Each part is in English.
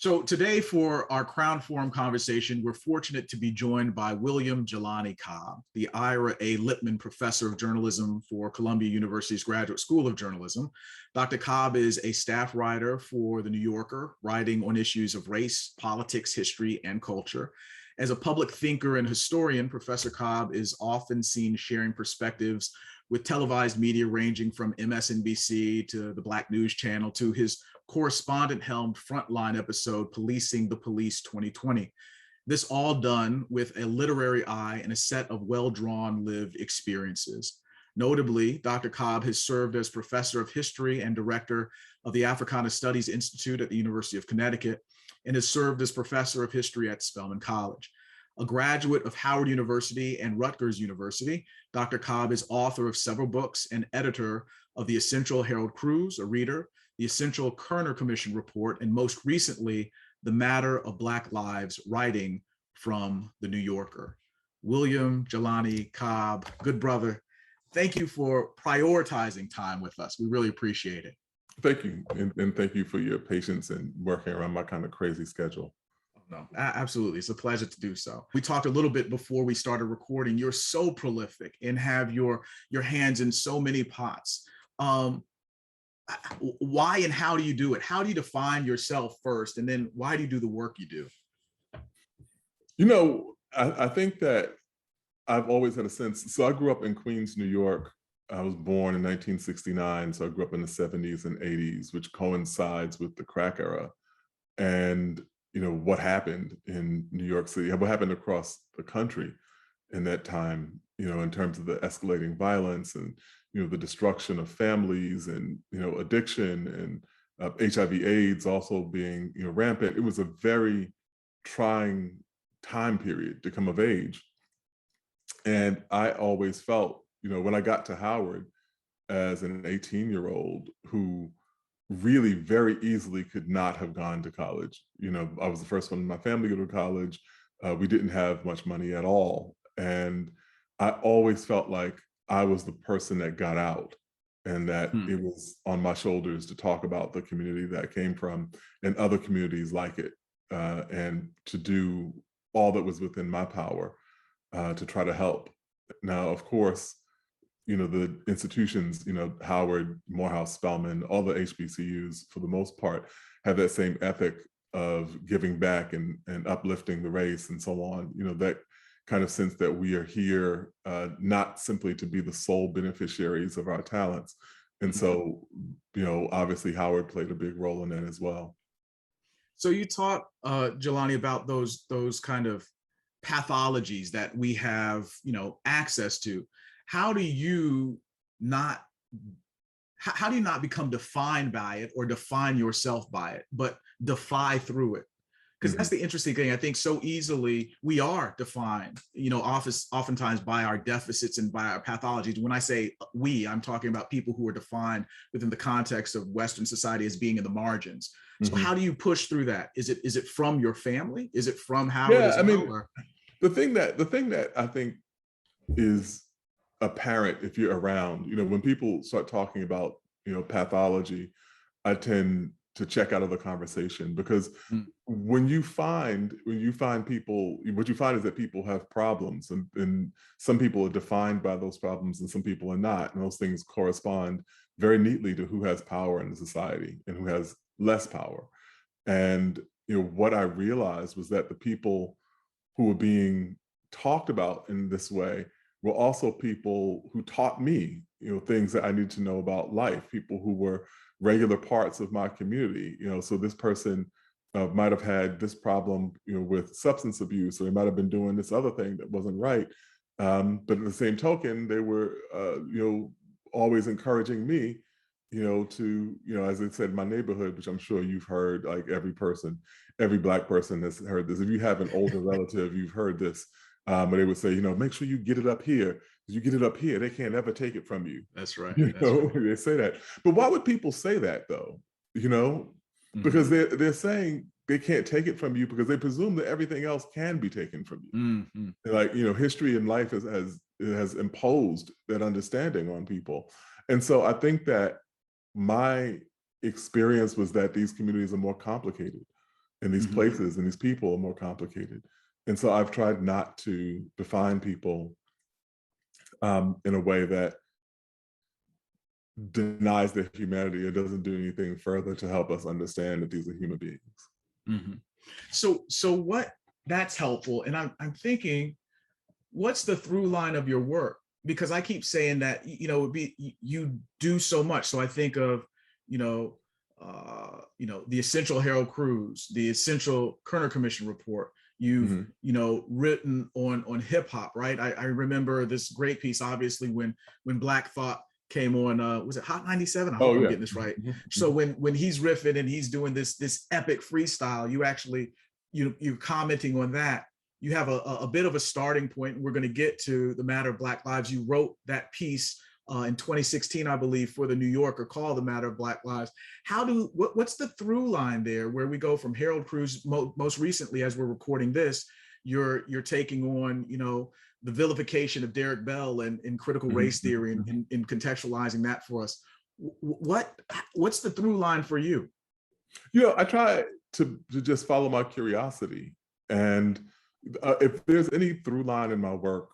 So today for our Crown Forum conversation, we're fortunate to be joined by William Jelani Cobb, the Ira A. Lippman Professor of Journalism for Columbia University's Graduate School of Journalism. Dr. Cobb is a staff writer for The New Yorker, writing on issues of race, politics, history, and culture. As a public thinker and historian, Professor Cobb is often seen sharing perspectives with televised media ranging from MSNBC to the Black News Channel to his correspondent-helmed Frontline episode, Policing the Police 2020. This all done with a literary eye and a set of well-drawn lived experiences. Notably, Dr. Cobb has served as professor of history and director of the Africana Studies Institute at the University of Connecticut, and has served as professor of history at Spelman College. A graduate of Howard University and Rutgers University, Dr. Cobb is author of several books and editor of The Essential Harold Crews, a reader, The Essential Kerner Commission Report, and most recently, The Matter of Black Lives, writing from The New Yorker. William Jelani Cobb, good brother, thank you for prioritizing time with us. We really appreciate it. Thank you, and thank you for your patience and working around my kind of crazy schedule. No, absolutely. It's a pleasure to do so. We talked a little bit before we started recording. You're so prolific and have your hands in so many pots. Why and how do you do it? How do you define yourself first? And then why do you do the work you do? You know, I think that I've always had a sense. So I grew up in Queens, New York. I was born in 1969. So I grew up in the 70s and 80s, which coincides with the crack era. And you know, what happened in New York City, what happened across the country in that time, you know, in terms of the escalating violence and, you know, the destruction of families and, you know, addiction and HIV/AIDS also being, you know, rampant. It was a very trying time period to come of age. And I always felt, you know, when I got to Howard as an 18-year-old who really very easily could not have gone to college. You know, I was the first one in my family to go to college. We didn't have much money at all. And I always felt like I was the person that got out and that it was on my shoulders to talk about the community that I came from and other communities like it, and to do all that was within my power to try to help. Now, of course, you know, the institutions, you know, Howard, Morehouse, Spelman, all the HBCUs, for the most part, have that same ethic of giving back and uplifting the race and so on. You know, that kind of sense that we are here not simply to be the sole beneficiaries of our talents. And so, you know, obviously Howard played a big role in that as well. So you taught, Jelani, about those kind of pathologies that we have, you know, access to. How do you not become defined by it or define yourself by it, but defy through it? Because that's the interesting thing. I think so easily we are defined, you know, oftentimes by our deficits and by our pathologies. When I say we, I'm talking about people who are defined within the context of Western society as being in the margins. So how do you push through that? Is it from your family? Is it from Howard? Yeah, I mean, the thing that I think is apparent if you're around, you know, when people start talking about, you know, pathology, I tend to check out of the conversation because when you find people, what you find is that people have problems and some people are defined by those problems and some people are not. And those things correspond very neatly to who has power in the society and who has less power. And, you know, what I realized was that the people who were being talked about in this way were also people who taught me, you know, things that I needed to know about life, people who were regular parts of my community. You know, so this person might have had this problem, you know, with substance abuse, or they might have been doing this other thing that wasn't right. But at the same token, they were, you know, always encouraging me, you know, to, you know, as I said, my neighborhood, which I'm sure you've heard, like every Black person has heard this. If you have an older relative, you've heard this. But they would say, you know, make sure you get it up here. You get it up here, they can't ever take it from you. That's right. You know, they say that. But why would people say that though? You know, because they're saying they can't take it from you because they presume that everything else can be taken from you. Like, you know, history and life has imposed that understanding on people. And so I think that my experience was that these communities are more complicated and these Mhm. places and these people are more complicated. And so I've tried not to define people in a way that denies their humanity or doesn't do anything further to help us understand that these are human beings. Mhm. So what, that's helpful. And I'm thinking, what's the through line of your work? Because I keep saying that, you do so much. So I think of, you know, the Essential Harold Cruz, the Essential Kerner Commission report. You've, Mhm. written on hip hop, right? I remember this great piece, obviously, when Black Thought came on, was it Hot 97? I hope Oh I'm yeah. getting this right. Mhm, So mhm. when he's riffing and he's doing this epic freestyle, you actually, you're commenting on that. You have a bit of a starting point. We're going to get to the matter of Black lives. You wrote that piece in 2016, I believe, for the New Yorker called The Matter of Black Lives. What's the through line there where we go from Harold Cruz, most recently, as we're recording this, you're taking on, the vilification of Derek Bell and critical Mhm, race mhm, theory and, mhm. contextualizing that for us. What's the through line for you? I try to just follow my curiosity. And if there's any through line in my work,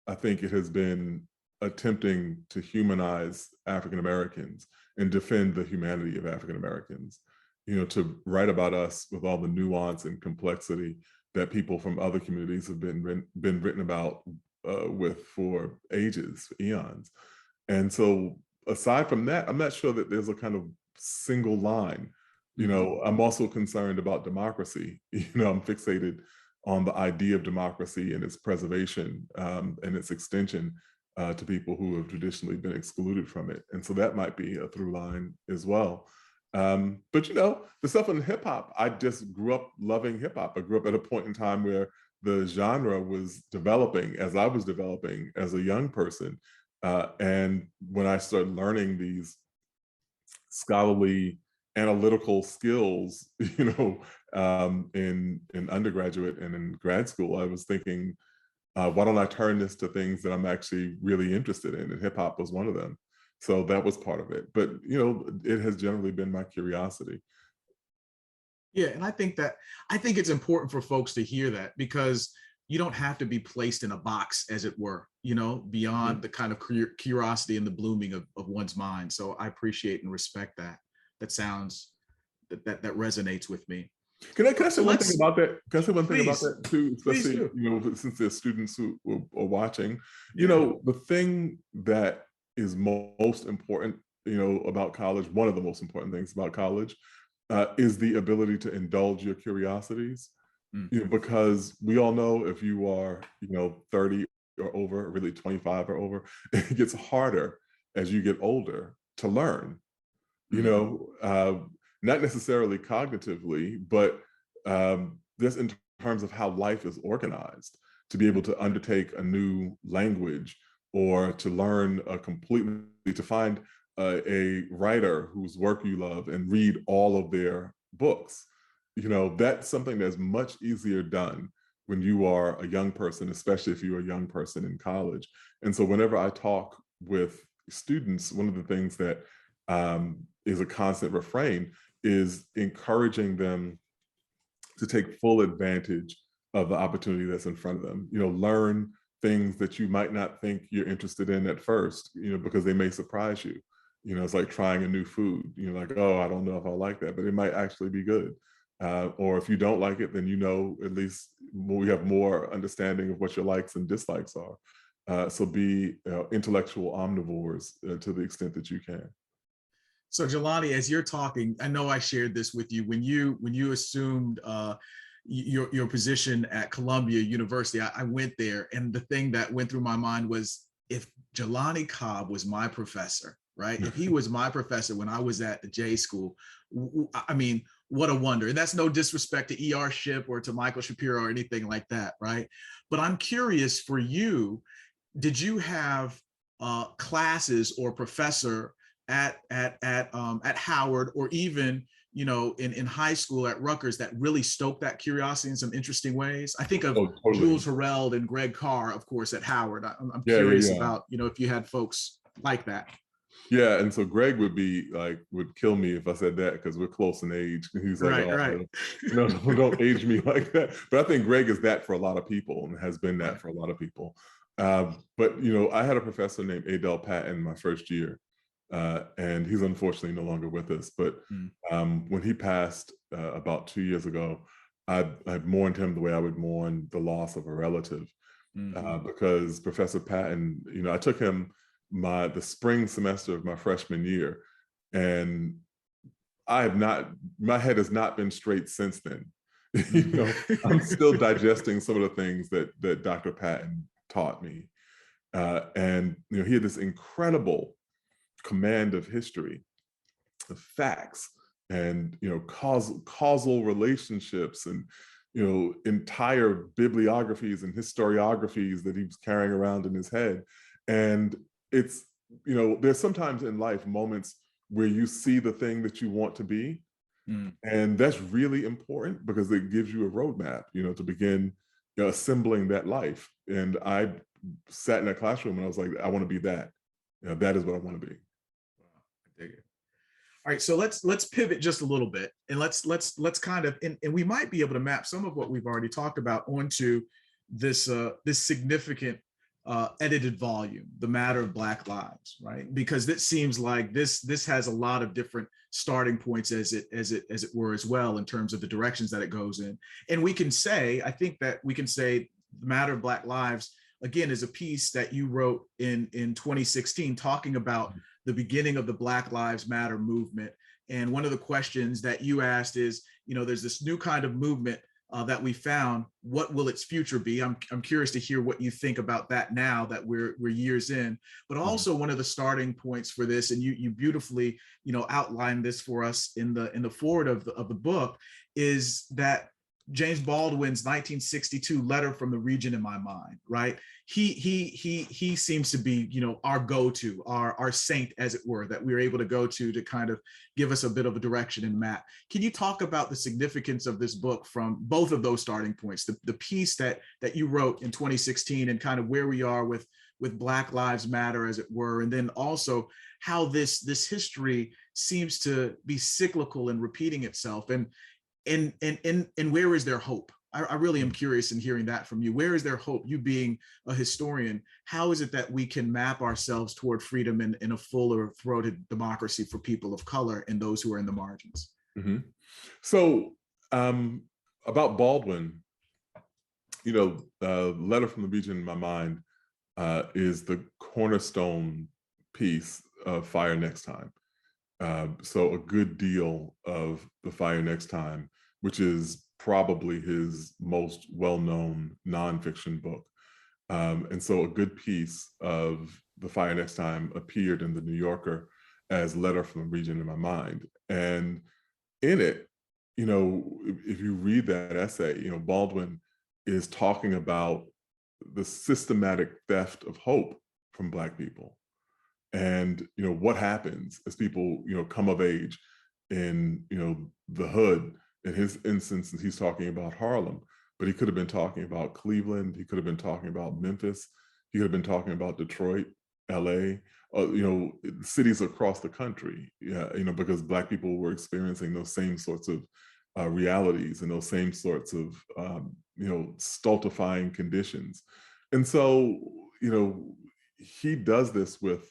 I think it has been attempting to humanize African Americans and defend the humanity of African Americans. To write about us with all the nuance and complexity that people from other communities have been written about with for ages, eons. And so, aside from that, I'm not sure that there's a kind of single line. Mhm. I'm also concerned about democracy. I'm fixated on the idea of democracy and its preservation and its extension to people who have traditionally been excluded from it. And so that might be a through line as well. But the stuff in hip hop, I just grew up loving hip hop. I grew up at a point in time where the genre was developing as I was developing as a young person. And when I started learning these scholarly analytical skills, in undergraduate and in grad school, I was thinking, why don't I turn this to things that I'm actually really interested in? And hip hop was one of them. So that was part of it. But it has generally been my curiosity. Yeah, and I think it's important for folks to hear that, because you don't have to be placed in a box, as it were, beyond Mhm. the kind of curiosity and the blooming of one's mind. So I appreciate and respect that. That sounds that resonates with me. Can I So say one thing let's, about that? Can I say one thing about please, that too? please Especially, do. since there's students who are watching. Yeah. The thing that is most important, about college, one of the most important things about college, is the ability to indulge your curiosities. Mm, Because we all know if you are, 30 or over, really 25 or over, it gets harder as you get older to learn. you mhm, know, uh, Not necessarily cognitively, but just in terms of how life is organized, to be able to undertake a new language or to learn to find a writer whose work you love and read all of their books. That's something that's much easier done when you are a young person, especially if you're a young person in college. And so whenever I talk with students, one of the things that is a constant refrain is encouraging them to take full advantage of the opportunity that's in front of them. Learn things that you might not think you're interested in at first, because they may surprise you. It's like trying a new food. Like, oh, I don't know if I like that, but it might actually be good. Or if you don't like it, then at least we have more understanding of what your likes and dislikes are. So be intellectual omnivores to the extent that you can. So Jelani, as you're talking, I know I shared this with you when you assumed your position at Columbia University. I went there, and the thing that went through my mind was, if Jelani Cobb was my professor, right? If he was my professor when I was at the J School, I mean, what a wonder. And that's no disrespect to E.R. Ship or to Michael Shapiro or anything like that, right? But I'm curious, for you, did you have classes or professor at Howard, or even in high school at Rutgers, that really stoked that curiosity in some interesting ways? I think of Oh, totally. Jules Harreld and Greg Carr, of course, at Howard. I'm Yeah, curious yeah, yeah. about if you had folks like that. Yeah, and so Greg would be like, would kill me if I said that because we're close in age. He's like, Right, oh, right. no, don't age me like that. But I think Greg is that for a lot of people and has been that Right. for a lot of people. But I had a professor named Adele Patton my first year, and he's unfortunately no longer with us. But Mm, when he passed about 2 years ago, I mourned him the way I would mourn the loss of a relative, mhm. because Professor Patton, I took him the spring semester of my freshman year, and my head has not been straight since then. I'm still digesting some of the things that Dr. Patton taught me. And he had this incredible command of history, of facts, and causal relationships, and entire bibliographies and historiographies that he was carrying around in his head. And it's there's sometimes in life moments where you see the thing that you want to be, Mm. and that's really important because it gives you a roadmap to begin assembling that life. And I sat in that classroom and I was like, I want to be that. That is what I want to be. Wow, I dig it. All right, so let's pivot just a little bit, and let's kind of, and we might be able to map some of what we've already talked about onto this significant edited volume, The Matter of Black Lives, right? Because it seems like this has a lot of different starting points as it were as well, in terms of the directions that it goes in. And I think that we can say The Matter of Black Lives again is a piece that you wrote in 2016, talking about the beginning of the Black Lives Matter movement. And one of the questions that you asked is, there's this new kind of movement that we found. What will its future be? I'm curious to hear what you think about that now that we're years in. But also one of the starting points for this, and you beautifully outlined this for us in the forward of the book, is that James Baldwin's 1962 Letter from the Region in My Mind, right? He seems to be, our go-to, our saint, as it were, that we were able to go to kind of give us a bit of a direction and map. Can you talk about the significance of this book from both of those starting points, the piece that you wrote in 2016 and kind of where we are with Black Lives Matter, as it were, and then also how this history seems to be cyclical and repeating itself, and where is there hope? I really am curious in hearing that from you. Where is there hope? You being a historian, how is it that we can map ourselves toward freedom in a fuller throated democracy for people of color and those who are in the margins? Mm-hmm. So about Baldwin, Letter from the Region in My Mind is the cornerstone piece of Fire Next Time. So a good deal of The Fire Next Time, which is probably his most well-known nonfiction book. And so a good piece of The Fire Next Time appeared in the New Yorker as Letter from the Region in My Mind. And in it, if you read that essay, Baldwin is talking about the systematic theft of hope from Black people. And what happens as people come of age in the hood. In his instance, he's talking about Harlem, but he could have been talking about Cleveland, he could have been talking about Memphis, he could have been talking about Detroit, LA, cities across the country. Yeah, because Black people were experiencing those same sorts of realities and those same sorts of stultifying conditions. And so he does this with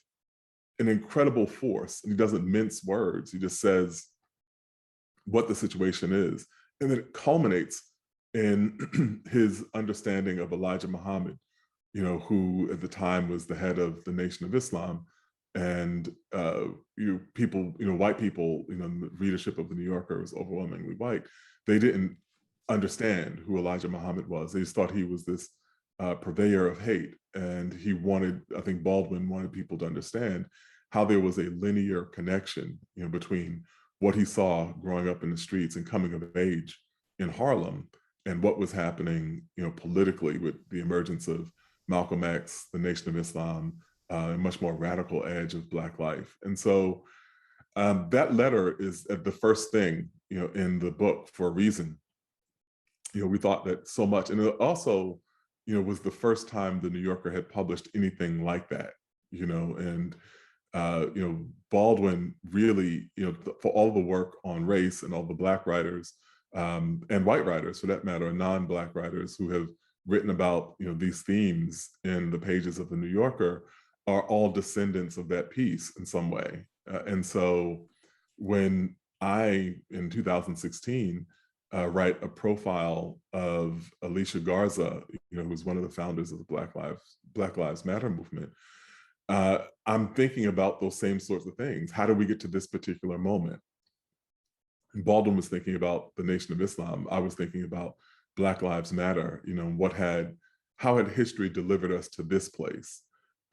an incredible force, and he doesn't mince words. He just says what the situation is, and then it culminates in his understanding of Elijah Muhammad, who at the time was the head of the Nation of Islam. And white people, the readership of the New Yorker was overwhelmingly white. They didn't understand who Elijah Muhammad was. They just thought he was this purveyor of hate. And I think Baldwin wanted people to understand how there was a linear connection, between what he saw growing up in the streets and coming of age in Harlem and what was happening, politically with the emergence of Malcolm X, the Nation of Islam, a much more radical edge of Black life. And so that letter is the first thing, in the book for a reason. We thought that so much, and it also, was the first time the New Yorker had published anything like that, and Baldwin really, for all the work on race and all the Black writers and white writers, for that matter, non-Black writers who have written about these themes in the pages of the New Yorker, are all descendants of that piece in some way. And so when I, in 2016, write a profile of Alicia Garza, who's one of the founders of the Black Lives Matter movement, I'm thinking about those same sorts of things. How do we get to this particular moment? And Baldwin was thinking about the Nation of Islam. I was thinking about Black Lives Matter. How had history delivered us to this place,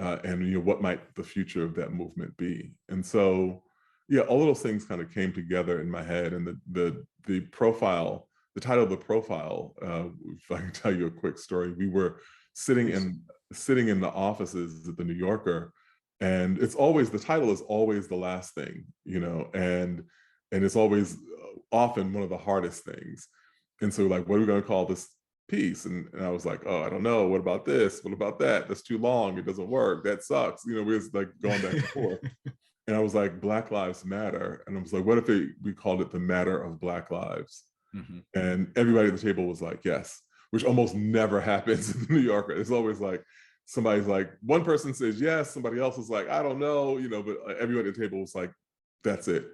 and what might the future of that movement be? And so, yeah, all of those things kind of came together in my head. And the profile, the title of the profile, if I can tell you a quick story, we were sitting in the offices at the New Yorker, and the title is always the last thing, and it's always often one of the hardest things. And so, like, what are we going to call this piece? And I was like, oh, I don't know. What about this? What about that? That's too long. It doesn't work. That sucks. We was like going back and forth. And I was like, Black Lives Matter. And I was like, what if we called it the matter of Black lives? Mm-hmm. And everybody at the table was like, yes, which almost never happens in the New Yorker. It's always like, somebody's like, one person says yes, somebody else is like, I don't know, but everybody at the table was like, that's it.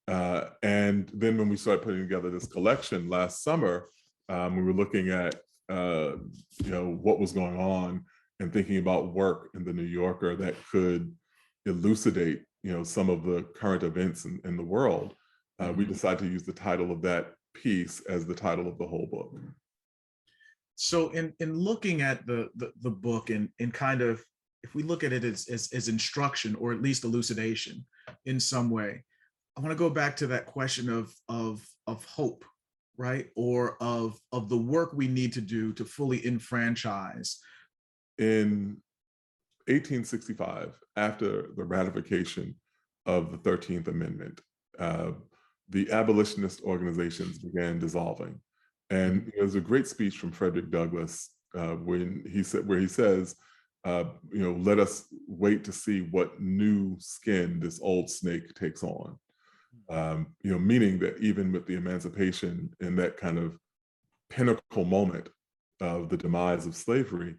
And then when we started putting together this collection last summer, we were looking at, what was going on and thinking about work in the New Yorker that could elucidate, some of the current events in the world. We decided to use the title of that piece as the title of the whole book. So in looking at the book and kind of, if we look at it as instruction or at least elucidation in some way, I want to go back to that question of hope, right? Or of the work we need to do to fully enfranchise. In 1865, after the ratification of the 13th Amendment, the abolitionist organizations began dissolving. And there's a great speech from Frederick Douglass where he says, let us wait to see what new skin this old snake takes on. Meaning that even with the emancipation and that kind of pinnacle moment of the demise of slavery,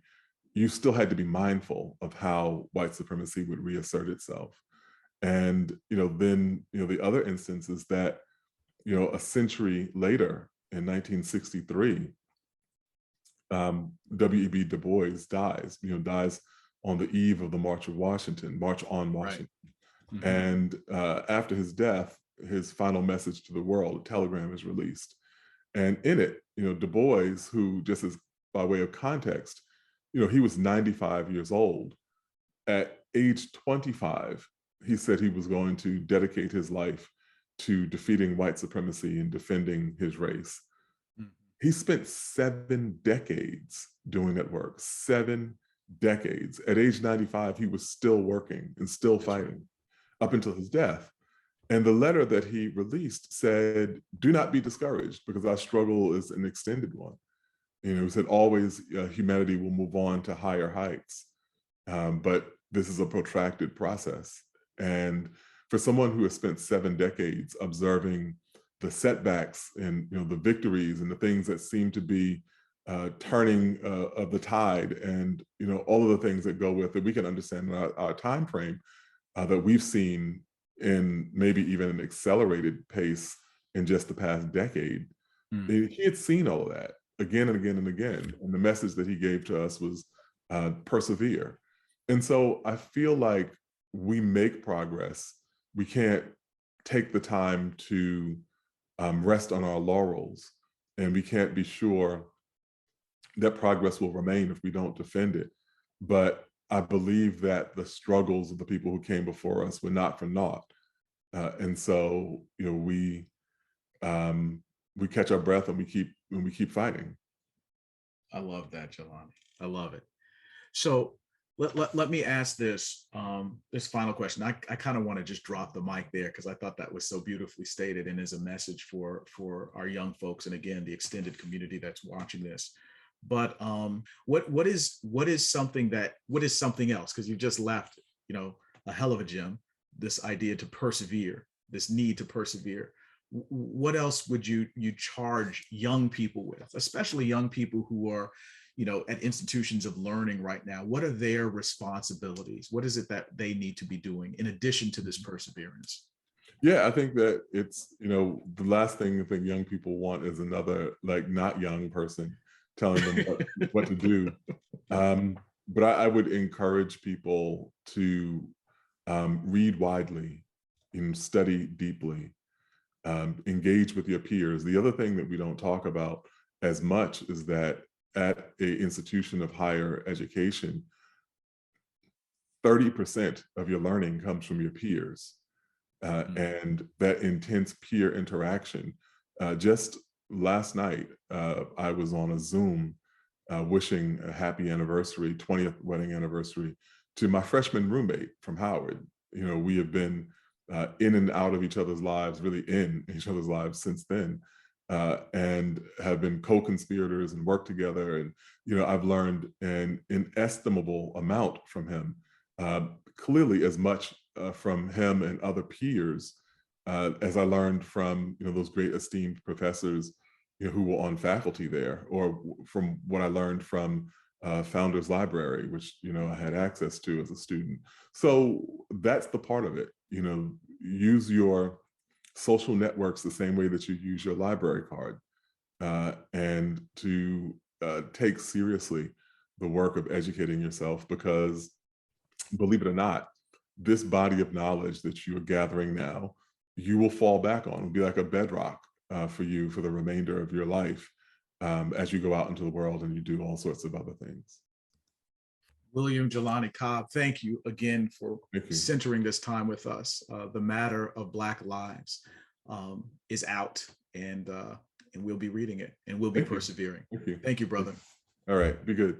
you still had to be mindful of how white supremacy would reassert itself. And, then, the other instance is that, a century later, in 1963, W.E.B. Du Bois dies on the eve of the March on Washington. Right. Mm-hmm. And after his death, his final message to the world, a telegram, is released. And in it, Du Bois, who, just as by way of context, he was 95 years old. At age 25, he said he was going to dedicate his life to defeating white supremacy and defending his race. Mm-hmm. He spent 7 decades doing that work, 7 decades. At age 95, he was still working and still fighting up until his death. And the letter that he released said, do not be discouraged because our struggle is an extended one. He said, always humanity will move on to higher heights. But this is a protracted process. And for someone who has spent 7 decades observing the setbacks and the victories and the things that seem to be turning of the tide and all of the things that go with it, we can understand in our time frame that we've seen in maybe even an accelerated pace in just the past decade. He had seen all of that again and again and again. And the message that he gave to us was persevere. And so I feel like we make progress. We can't take the time to rest on our laurels, and we can't be sure that progress will remain if we don't defend it. But I believe that the struggles of the people who came before us were not for naught. And so, we catch our breath and we keep fighting. I love that, Jelani. I love it. So let me ask this final question. I kind of want to just drop the mic there because I thought that was so beautifully stated and is a message for our young folks and, again, the extended community that's watching this. But what is something else? Because you just left, a hell of a gym, this idea to persevere, this need to persevere. What else would you charge young people with, especially young people who are, at institutions of learning right now? What are their responsibilities? What is it that they need to be doing in addition to this perseverance? Yeah, I think that it's, the last thing I think young people want is another, like, not young person telling them what to do. But I would encourage people to read widely, study deeply, engage with your peers. The other thing that we don't talk about as much is that at a institution of higher education, 30% of your learning comes from your peers. And that intense peer interaction. Just last night, I was on a Zoom wishing a happy anniversary, 20th wedding anniversary, to my freshman roommate from Howard. We have been in and out of each other's lives, really in each other's lives since then, and have been co-conspirators and worked together. And I've learned an inestimable amount from him. Clearly, as much from him and other peers as I learned from those great esteemed professors who were on faculty there, or from what I learned from Founders Library, which I had access to as a student. So that's the part of it. Use your social networks the same way that you use your library card, and to take seriously the work of educating yourself, because believe it or not, this body of knowledge that you are gathering now, you will fall back on. It'll be like a bedrock for you for the remainder of your life, as you go out into the world and you do all sorts of other things. William Jelani Cobb, thank you again for centering this time with us. The Matter of Black Lives is out, and we'll be reading it, and we'll be persevering. Thank you. Thank you, brother. All right, be good.